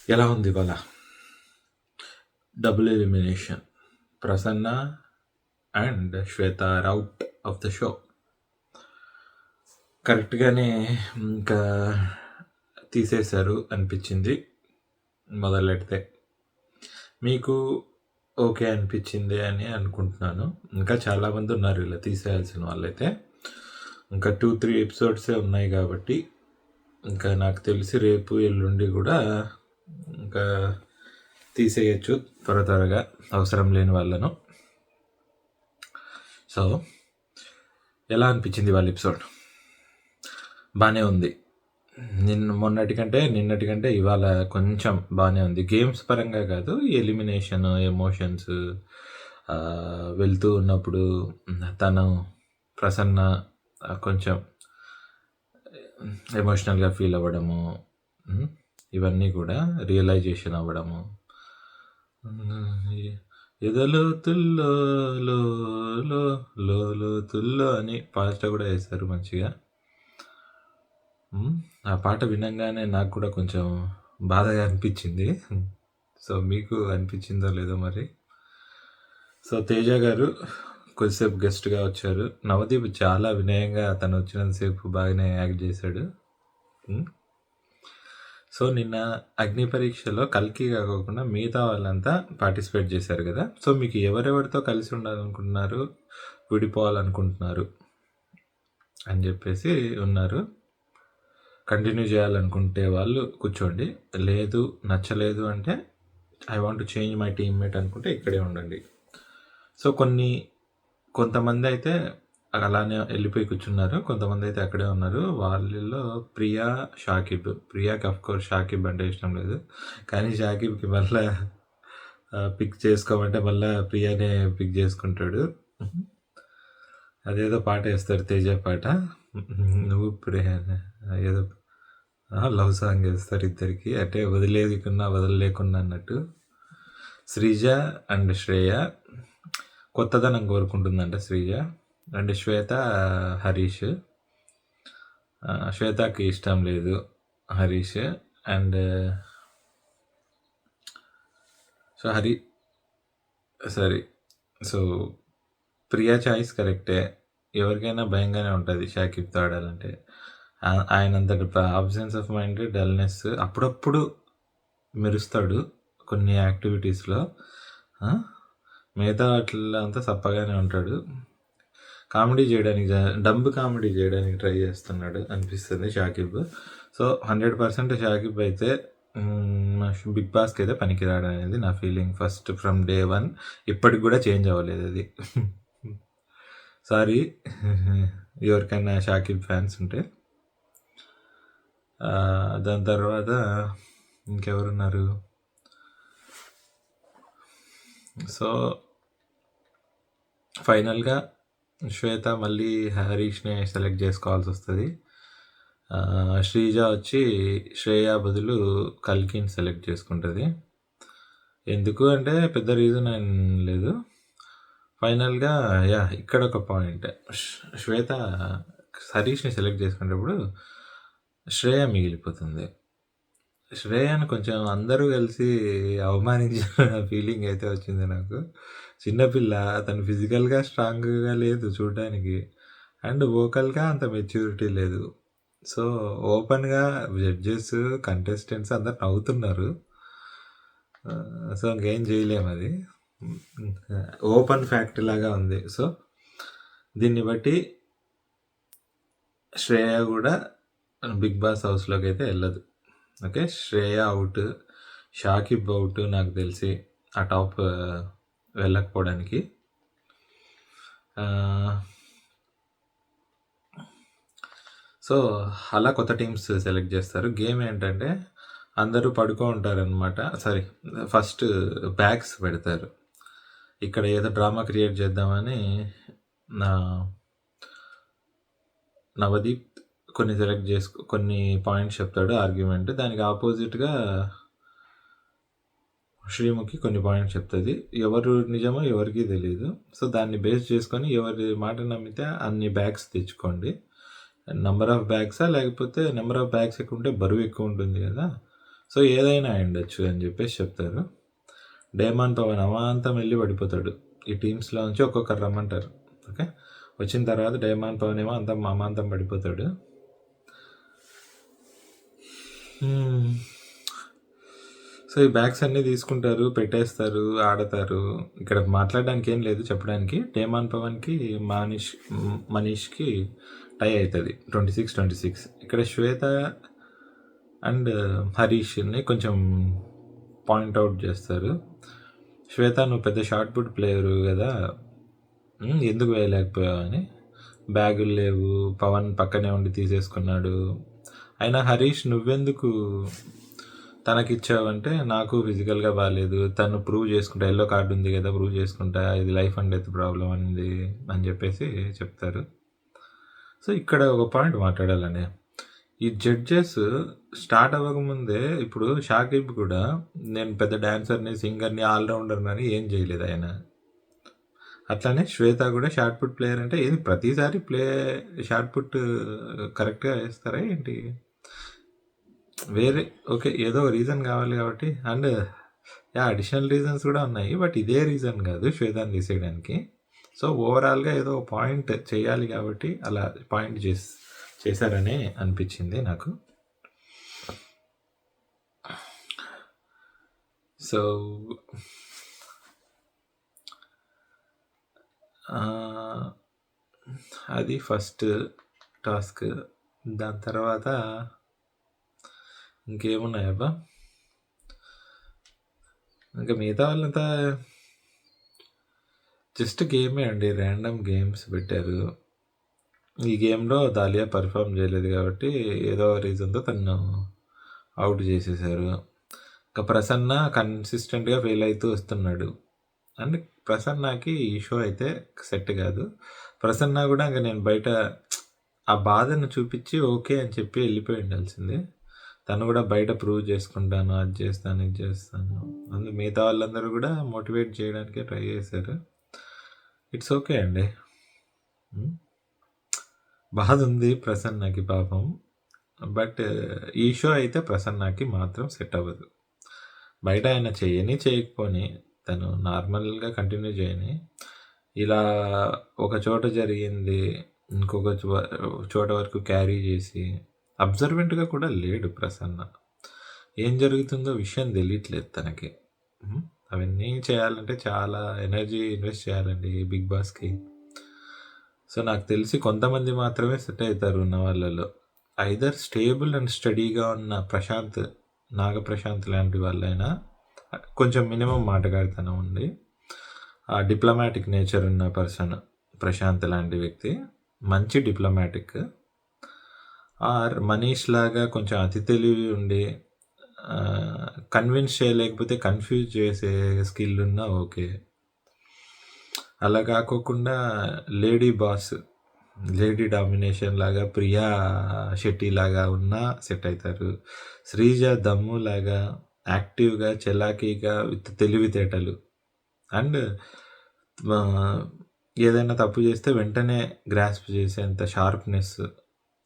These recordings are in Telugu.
ఎలా ఉంది ఇవాళ? Double elimination. Prasanna and Shweta are out of the show. కరెక్ట్గానే ఇంకా తీసేశారు అనిపించింది మొదలెడితే. మీకు ఓకే అనిపించింది అని అనుకుంటున్నాను. ఇంకా చాలామంది ఉన్నారు ఇలా తీసేయాల్సిన వాళ్ళైతే. ఇంకా 2-3 ఎపిసోడ్సే ఉన్నాయి కాబట్టి ఇంకా నాకు తెలిసి రేపు ఎల్లుండి కూడా ఇంకా తీసేయచ్చు త్వరగా అవసరం లేని వాళ్ళను. సో ఎలా అనిపించింది వాళ్ళ ఎపిసోడ్? బాగానే ఉంది. నిన్నటి కంటే ఇవాళ కొంచెం బాగానే ఉంది. గేమ్స్ పరంగా కాదు, ఎలిమినేషన్, ఎమోషన్స్, వెళ్తూ ఉన్నప్పుడు తను ప్రసన్న కొంచెం ఎమోషనల్గా ఫీల్ అవ్వడము, ఇవన్నీ కూడా రియలైజేషన్ అవ్వడము, ఎదలోతుల్లో లోతుల్లో అని పాట కూడా వేశారు మంచిగా. ఆ పాట వినంగానే నాకు కూడా కొంచెం బాధగా అనిపించింది. సో మీకు అనిపించిందో లేదో మరి. సో తేజ గారు కొద్దిసేపు గెస్ట్గా వచ్చారు. నవదీప్ చాలా వినయంగా తను వచ్చినంతసేపు బాగానే యాక్ట్ చేశాడు. సో నిన్న అగ్ని పరీక్షలో కల్కి కాకుండా మిగతా వాళ్ళంతా పార్టిసిపేట్ చేశారు కదా. సో మీకు ఎవరెవరితో కలిసి ఉండాలనుకుంటున్నారు, విడిపోవాలనుకుంటున్నారు అని చెప్పేసి ఉన్నారు. కంటిన్యూ చేయాలనుకుంటే వాళ్ళు కూర్చోండి, లేదు నచ్చలేదు అంటే I want to change my teammate అనుకుంటే ఇక్కడే ఉండండి. సో కొంతమంది అయితే అలానే వెళ్ళిపోయి కూర్చున్నారు, కొంతమంది అయితే అక్కడే ఉన్నారు. వాళ్ళలో ప్రియా, షాకిబ్. ప్రియాకి అఫ్కోర్స్ షాకిబ్ అంటే ఇష్టం లేదు, కానీ షాకిబ్కి మళ్ళీ పిక్ చేసుకోమంటే మళ్ళీ ప్రియానే పిక్ చేసుకుంటాడు. అదేదో పాట వేస్తారు, తేజ పాట, నువ్వు ప్రియా ఏదో లవ్ సాంగ్ వేస్తారు ఇద్దరికి, అంటే వదిలేకున్నా వదలలేకున్నా అన్నట్టు. శ్రీజ అండ్ శ్రేయ కొత్తదనం కోరుకుంటుందంట శ్రీజ. అండ్ శ్వేత, హరీష్. శ్వేతకి ఇష్టం లేదు Harish. And so so Priya choice కరెక్టే. ఎవరికైనా భయంగానే ఉంటుంది షాకిబ్తో ఆడాలంటే. ఆయన అంతటి ఆబ్సెన్స్ ఆఫ్ మైండ్, డల్నెస్, అప్పుడప్పుడు మెరుస్తాడు కొన్ని యాక్టివిటీస్లో, మిగతా వాటిల్లో అంతా సప్పగానే ఉంటాడు. కామెడీ చేయడానికి, డంబ్ కామెడీ చేయడానికి ట్రై చేస్తున్నాడు అనిపిస్తుంది షాకిబ్. సో 100% షాకిబ్ అయితే బిగ్ బాస్కి అయితే పనికిరాడు అనేది నా ఫీలింగ్. ఫస్ట్ ఫ్రమ్ డే 1 ఇప్పటికి కూడా చేంజ్ అవ్వలేదు అది. సారీ ఎవరికైనా షాకిబ్ ఫ్యాన్స్ ఉంటే. దాని తర్వాత ఇంకెవరున్నారు? సో ఫైనల్గా శ్వేత మళ్ళీ హరీష్ని సెలెక్ట్ చేసుకోవాల్సి వస్తుంది. శ్రీజ వచ్చి శ్రేయ బదులు కల్కిని సెలెక్ట్ చేసుకుంటుంది. ఎందుకు అంటే పెద్ద రీజన్ ఏం లేదు. ఫైనల్గా ఇక్కడ ఒక పాయింట్, శ్వేత హరీష్ని సెలెక్ట్ చేసుకునేటప్పుడు శ్రేయ మిగిలిపోతుంది. శ్రేయను కొంచెం అందరూ కలిసి అవమానించిన ఫీలింగ్ అయితే వచ్చింది నాకు. చిన్నపిల్ల, తను ఫిజికల్గా స్ట్రాంగ్గా లేదు చూడడానికి, అండ్ వోకల్గా అంత మెచ్యూరిటీ లేదు. సో ఓపెన్గా జడ్జెస్, కంటెస్టెంట్స్ అందరు నవ్వుతున్నారు. సో ఇంకేం చేయలేము, అది ఓపెన్ ఫ్యాక్ట్ లాగా ఉంది. సో దీన్ని బట్టి శ్రేయ కూడా బిగ్ బాస్ హౌస్లోకి అయితే వెళ్ళదు. Okay, Shreya out, Shakib out నాకు తెలిసి ఆ టాప్ వెళ్ళకపోవడానికి. సో అలా కొత్త టీమ్స్ సెలెక్ట్ చేస్తారు. గేమ్ ఏంటంటే అందరూ పడుకో ఉంటారనమాట. సారీ, ఫస్ట్ బ్యాగ్స్ పెడతారు. ఇక్కడ ఏదో డ్రామా క్రియేట్ చేద్దామని నవదీప్ కొన్ని పాయింట్స్ చెప్తాడు ఆర్గ్యుమెంట్, దానికి ఆపోజిట్గా శ్రీముఖి కొన్ని పాయింట్స్ చెప్తుంది. ఎవరు నిజమో ఎవరికి తెలియదు. సో దాన్ని బేస్ చేసుకొని ఎవరి మాట నమ్మితే అన్ని బ్యాగ్స్ తెచ్చుకోండి. నెంబర్ ఆఫ్ బ్యాగ్సా, లేకపోతే నెంబర్ ఆఫ్ బ్యాగ్స్ ఎక్కువ ఉంటే బరువు ఎక్కువ ఉంటుంది కదా. సో ఏదైనా అయ్యుండొచ్చు అని చెప్పేసి చెప్తారు. డేమాన్ పవన్ అమాంతం వెళ్ళి పడిపోతాడు. ఈ టీమ్స్లో నుంచి ఒక్కొక్కరు రమ్మంటారు. ఓకే, వచ్చిన తర్వాత డేమాన్ పవన్ ఏమో అంత అమాంతం పడిపోతాడు. సో ఈ బ్యాగ్స్ అన్నీ తీసుకుంటారు, పెట్టేస్తారు, ఆడతారు. ఇక్కడ మాట్లాడడానికి ఏం లేదు చెప్పడానికి. డేమాన్ పవన్కి మనీష్కి టై అవుతుంది 26-26. ఇక్కడ శ్వేత అండ్ హరీష్ని కొంచెం పాయింట్అవుట్ చేస్తారు. శ్వేత, నువ్వు పెద్ద షార్ట్ పుట్ ప్లేయరు కదా, ఎందుకు వేయలేకపోయావు అని. బ్యాగులు లేవు, పవన్ పక్కనే ఉండి తీసేసుకున్నాడు. అయినా హరీష్ నువ్వెందుకు తనకిచ్చావంటే, నాకు ఫిజికల్గా బాగాలేదు, తను ప్రూవ్ చేసుకుంటా, ఎల్లో కార్డు ఉంది కదా ప్రూవ్ చేసుకుంటా, ఇది లైఫ్ అండ్ డెత్ ప్రాబ్లం అనేది అని చెప్పేసి చెప్తారు. సో ఇక్కడ ఒక పాయింట్ మాట్లాడాలండి. ఈ జడ్జెస్ స్టార్ట్ అవ్వకముందే ఇప్పుడు షాకిబ్ కూడా నేను పెద్ద డాన్సర్ని, సింగర్ని, ఆల్రౌండర్ని అని ఏం చేయలేదు ఆయన. అట్లానే శ్వేత కూడా షార్ట్ పుట్ ప్లేయర్ అంటే ఏది ప్రతిసారి షార్ట్ పుట్ కరెక్ట్గా వేస్తారా ఏంటి? వేరే ఓకే, ఏదో రీజన్ కావాలి కాబట్టి. అండ్ అడిషనల్ రీజన్స్ కూడా ఉన్నాయి, బట్ ఇదే రీజన్ కాదు శ్వేతాన్ని తీసేయడానికి. సో ఓవరాల్గా ఏదో పాయింట్ చేయాలి కాబట్టి అలా పాయింట్ చేశారని అనిపించింది నాకు. సో అది ఫస్ట్ టాస్క్. దాని తర్వాత ఇంకేమున్నాయబ్బా, ఇంకా మిగతా వాళ్ళంతా జస్ట్ గేమే అండి, ర్యాండమ్ గేమ్స్ పెట్టారు. ఈ గేమ్లో దాలియా పర్ఫామ్ చేయలేదు కాబట్టి ఏదో రీజన్తో తను అవుట్ చేసేసారు. ఇంకా ప్రసన్న కన్సిస్టెంట్గా ఫెయిల్ అవుతూ వస్తున్నాడు. అండ్ ప్రసన్నకి ఈ షో అయితే సెట్ కాదు. ప్రసన్న కూడా ఇంకా నేను బయట ఆ బాధను చూపించి ఓకే అని చెప్పి వెళ్ళిపోయి ఉండాల్సిందే. తను కూడా బయట ప్రూవ్ చేసుకుంటాను, అది చేస్తాను, ఇది చేస్తాను. అందుకు మిగతా వాళ్ళందరూ కూడా మోటివేట్ చేయడానికే ట్రై చేశారు. ఇట్స్ ఓకే అండి. బాధ ఉంది ప్రసన్నకి పాపం, బట్ ఈ షో అయితే ప్రసన్నకి మాత్రం సెట్ అవ్వదు. బయట ఆయన చేయకపోని తను నార్మల్గా కంటిన్యూ చేయని, ఇలా ఒక చోట జరిగింది ఇంకొక చోట వరకు క్యారీ చేసి అబ్జర్వెంట్గా కూడా లేడు ప్రసన్న. ఏం జరుగుతుందో విషయం తెలియట్లేదు తనకి. అవన్నీ చేయాలంటే చాలా ఎనర్జీ ఇన్వెస్ట్ చేయాలండి బిగ్ బాస్కి. సో నాకు తెలిసి కొంతమంది మాత్రమే సెట్ అవుతారు ఉన్న వాళ్ళలో. ఐదర్ స్టేబుల్ అండ్ స్టడీగా ఉన్న నాగప్రశాంత్ లాంటి వాళ్ళైనా, కొంచెం మినిమం మాటగాడితనం ఉండి ఆ డిప్లొమాటిక్ నేచర్ ఉన్న పర్సన్ ప్రశాంత్ లాంటి వ్యక్తి, మంచి డిప్లొమాటిక్. ఆర్ మనీష్ లాగా కొంచెం అతి తెలివి ఉండి కన్విన్స్ చేయలేకపోతే కన్ఫ్యూజ్ చేసే స్కిల్ ఉన్నా ఓకే. అలా కాకోకుండా లేడీ బాస్, లేడీ డామినేషన్ లాగా ప్రియా శెట్టి లాగా ఉన్నా సెట్ అవుతారు. శ్రీజ దమ్ము లాగా యాక్టివ్గా, చలాకీగా, విత్ తెలివితేటలు అండ్ ఏదైనా తప్పు చేస్తే వెంటనే గ్రాస్ప్ చేసేంత షార్ప్నెస్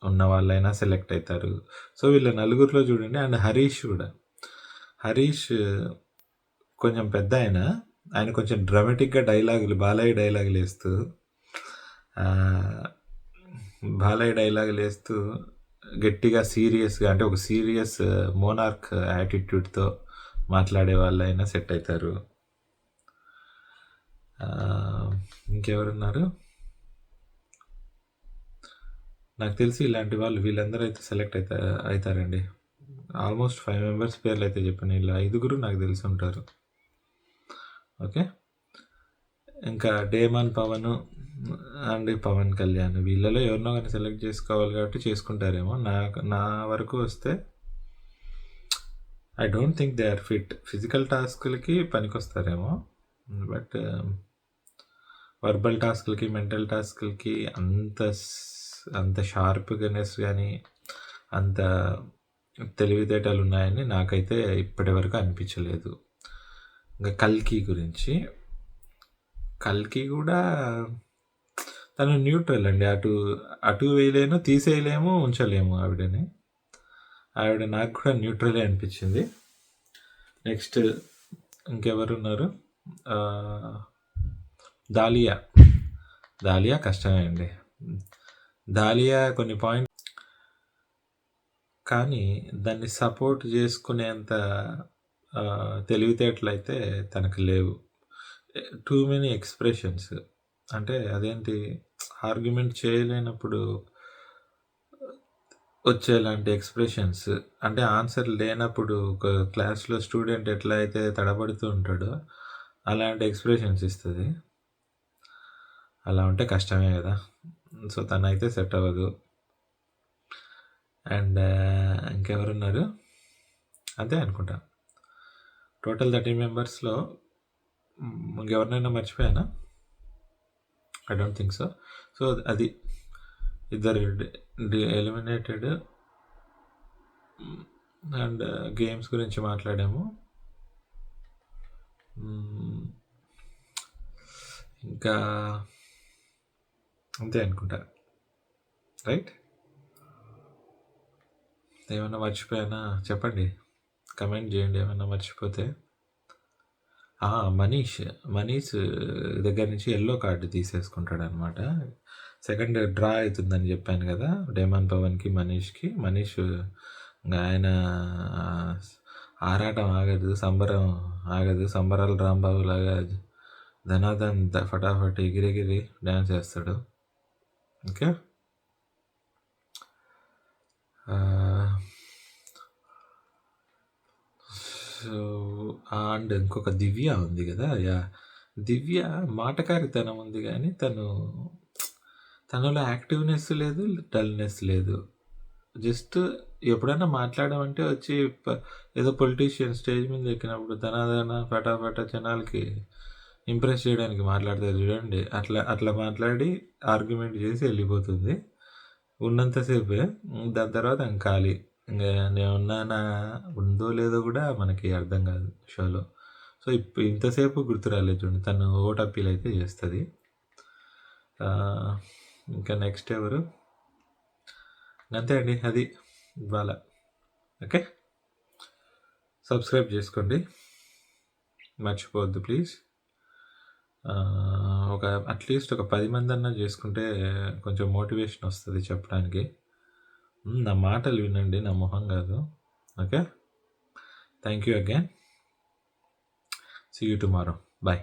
ఉన్న వాళ్ళైనా సెలెక్ట్ అవుతారు. సో వీళ్ళ నలుగురిలో చూడండి. అండ్ హరీష్ కూడా, హరీష్ కొంచెం పెద్ద ఆయన కొంచెం డ్రామాటిక్గా బాలయ్య డైలాగులు వేస్తూ గట్టిగా సీరియస్గా, అంటే ఒక సీరియస్ మోనార్క్ యాటిట్యూడ్తో మాట్లాడే వాళ్ళైనా సెట్ అవుతారు. ఇంకెవరున్నారు నాకు తెలిసి ఇలాంటి వాళ్ళు, వీళ్ళందరూ అయితే సెలెక్ట్ అవుతారండి. ఆల్మోస్ట్ 5 మెంబర్స్ పేర్లు అయితే చెప్పాను, ఇలా 5 నాకు తెలిసి ఉంటారు. ఓకే, ఇంకా డేమాన్ పవన్ అండ్ పవన్ కళ్యాణ్, వీళ్ళలో ఎవరినో కానీ సెలెక్ట్ చేసుకోవాలి కాబట్టి చేసుకుంటారేమో. నా వరకు వస్తే I don't think they are fit. Physical టాస్క్లకి పనికొస్తారేమో, బట్ వర్బల్ టాస్క్లకి, మెంటల్ టాస్క్లకి అంత షార్ప్గానెస్ కానీ అంత తెలివితేటలు ఉన్నాయని నాకైతే ఇప్పటి వరకు అనిపించలేదు. ఇంకా కల్కి కూడా తను న్యూట్రల్ అండి. అటు వేయలేము, తీసేయలేము, ఉంచలేము ఆవిడని. ఆవిడ నాకు కూడా న్యూట్రలే అనిపించింది. నెక్స్ట్ ఇంకెవరున్నారు? దాలియా. దాలియా కష్టమే అండి. దాలియా కొన్ని పాయింట్ కానీ దాన్ని సపోర్ట్ చేసుకునేంత తెలివితేటలయితే తనకు లేవు. Too many expressions. అంటే అదేంటి, ఆర్గ్యుమెంట్ చేయలేనప్పుడు వచ్చేలాంటి ఎక్స్ప్రెషన్స్. అంటే ఆన్సర్ లేనప్పుడు ఒక క్లాస్లో స్టూడెంట్ ఎట్లా అయితే తడబడుతూ ఉంటాడో అలాంటి ఎక్స్ప్రెషన్స్ ఇస్తుంది. అలా ఉంటే కష్టమే కదా. సో తనైతే సెట్ అవ్వదు. అండ్ ఇంకెవరున్నారు? అంతే అనుకుంటా. టోటల్ 30 మెంబర్స్లో ఇంకెవరినైనా మర్చిపోయానా? I don't think so. So అది ఇద్దరు ఎలిమినేటెడ్. అండ్ గేమ్స్ గురించి మాట్లాడాము. ఇంకా అంతే అనుకుంటా, రైట్? ఏమన్నా మర్చిపోయానా చెప్పండి, కమెంట్ చేయండి ఏమన్నా మర్చిపోతే. మనీష్ దగ్గర నుంచి ఎల్లో కార్డు తీసేసుకుంటాడు అనమాట. సెకండ్ డ్రా అవుతుందని చెప్పాను కదా, డేమన్ పవన్కి మనీష్కి. మనీష్ ఆయన ఆరాటం ఆగదు, సంబరం ఆగదు. సంబరాలు రాంబాబు లాగా ధనాధన్ ఫటాఫట్ ఎగిరెగిరి డ్యాన్స్ చేస్తాడు. ఓకే. సో అండ్ ఇంకొక దివ్య ఉంది కదా, దివ్య మాటకారితనం ఉంది కానీ తనలో యాక్టివ్నెస్ లేదు, డల్నెస్ లేదు. జస్ట్ ఎప్పుడైనా మాట్లాడమంటే వచ్చి ఏదో పొలిటీషియన్ స్టేజ్ మీద ఎక్కినప్పుడు ధనాధన ఫటాఫట జనాలకి ఇంప్రెస్ చేయడానికి మాట్లాడతారు చూడండి, అట్లా మాట్లాడి ఆర్గ్యుమెంట్ చేసి వెళ్ళిపోతుంది ఉన్నంతసేపే. దాని తర్వాత ఖాళీ. ఇంకా నేనున్నానా ఉందో లేదో కూడా మనకి అర్థం కాదు షోలో. సో ఇంతసేపు గుర్తు రాలేదు చూడండి, తను ఓట్ అప్పీల్ అయితే చేస్తుంది. ఇంకా నెక్స్ట్ ఎవరు? అంతే అండి, అది ఇవాళ. ఓకే, సబ్స్క్రైబ్ చేసుకోండి, మర్చిపోవద్దు ప్లీజ్. అట్లీస్ట్ ఒక 10 మంది అన్నా చేసుకుంటే కొంచెం మోటివేషన్ వస్తుంది చెప్పడానికి. నా మాటలు వినండి, నా మొహం కాదు. Okay, thank you again. See you tomorrow. Bye.